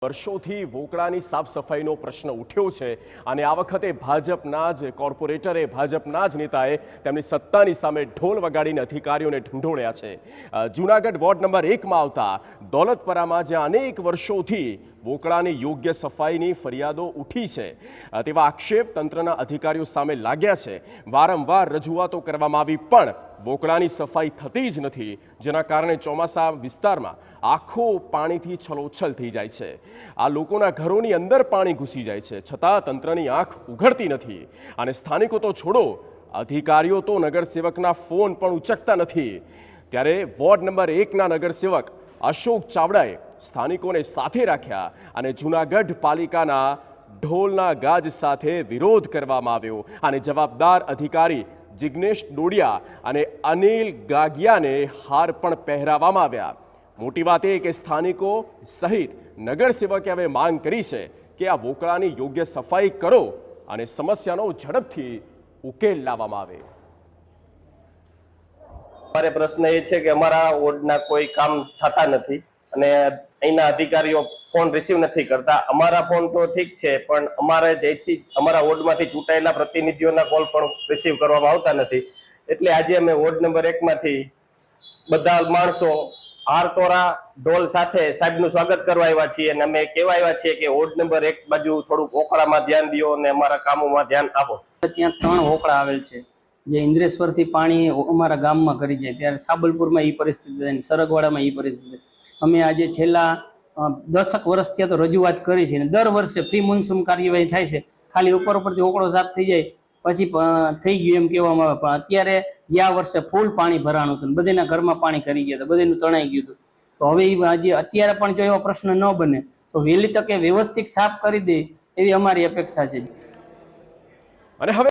વર્ષોથી વોકળાની સાફ સફાઈનો પ્રશ્ન ઉઠ્યો છે અને આ વખતે ભાજપના જ કોર્પોરેટરે ભાજપના જ નેતાએ તેમની સત્તાની સામે ઢોલ વગાડીને અધિકારીઓને ઢંઢોળ્યા છે। જૂનાગઢ વોર્ડ નંબર 1માં આવતા દોલતપરામાં જ્યાં અનેક વર્ષોથી વોકળાની યોગ્ય સફાઈની ફરિયાદો ઉઠી છે તેવા આક્ષેપ તંત્રના અધિકારીઓ સામે લાગ્યા છે। વારંવાર રજૂઆતો કરવામાં આવી પણ વોકળાની સફાઈ થતી જ નથી, જેના કારણે ચોમાસા વિસ્તારમાં આખો પાણીથી છલોછલ થઈ જાય છે। આ લોકોના ઘરોની અંદર પાણી ઘૂસી જાય છે, છતાં તંત્રની આંખ ઉઘડતી નથી અને સ્થાનિકો તો છોડો, અધિકારીઓ તો નગરસેવકના ફોન પણ ઉચકતા નથી। ત્યારે વોર્ડ નંબર 1ના નગરસેવક અશોક ચાવડાએ સ્થાનિકોને સાથે રાખ્યા અને જૂનાગઢ પાલિકાના ઢોલના ગાજ સાથે વિરોધ કરવામાં આવ્યો અને જવાબદાર અધિકારી જિગ્નેશ ડોડિયા અને અનિલ ગાગિયાને હાર પણ પહેરાવવામાં આવ્યા। મોટી વાત એ કે સ્થાનિકો સહિત નગરસેવકે હવે માંગ કરી છે કે આ વોકળાની યોગ્ય સફાઈ કરો અને સમસ્યાનો ઝડપથી ઉકેલ લાવવામાં આવે। અમારે પ્રશ્ન એ છે કે અમારા વોર્ડના કોઈ કામ થતા નથી અને અહીંના અધિકારીઓ ફોન રિસીવ નથી કરતા। અમારા ફોન તો ઠીક છે, પણ અમારા વોર્ડમાંથી ચૂંટાયેલા પ્રતિનિધિઓના કોલ પણ રિસીવ કરવામાં આવતા નથી। એટલે આજે અમે વોર્ડ નંબર 1માંથી બધા માણસો હારતોરા ઢોલ સાથે સાહેબનું સ્વાગત કરવા આવ્યા છીએ અને અમે કહેવા આવ્યા છીએ કે વોર્ડ નંબર 1 બાજુ થોડુંક વોકળામાં ધ્યાન દો અને અમારા કામોમાં ધ્યાન આપો। ત્યાં 3 વોકળા આવેલ છે, જે ઇન્દ્રેશ્વરથી પાણી અમારા ગામમાં કરી જાય ત્યારે સાબલપુરમાં એ પરિસ્થિતિ થાય, સરગવાડામાં એ પરિસ્થિતિ। અમે આજે છેલ્લા 10 વર્ષથી તો રજૂઆત કરી છે અને દર વર્ષે પ્રી મોન્સૂન કાર્યવાહી થાય છે, ખાલી ઉપરથી ઓકળો સાફ થઈ જાય પછી થઈ ગયું એમ કહેવામાં આવે, પણ અત્યારે ગયા વર્ષે ફૂલ પાણી ભરાણું હતું, બધાના ઘરમાં પાણી કરી ગયા હતા, બધાનું તણાઈ ગયું હતું। તો હવે આજે અત્યારે પણ જો એવો પ્રશ્ન ન બને તો વહેલી તકે વ્યવસ્થિત સાફ કરી દે એવી અમારી અપેક્ષા છે। અને હવે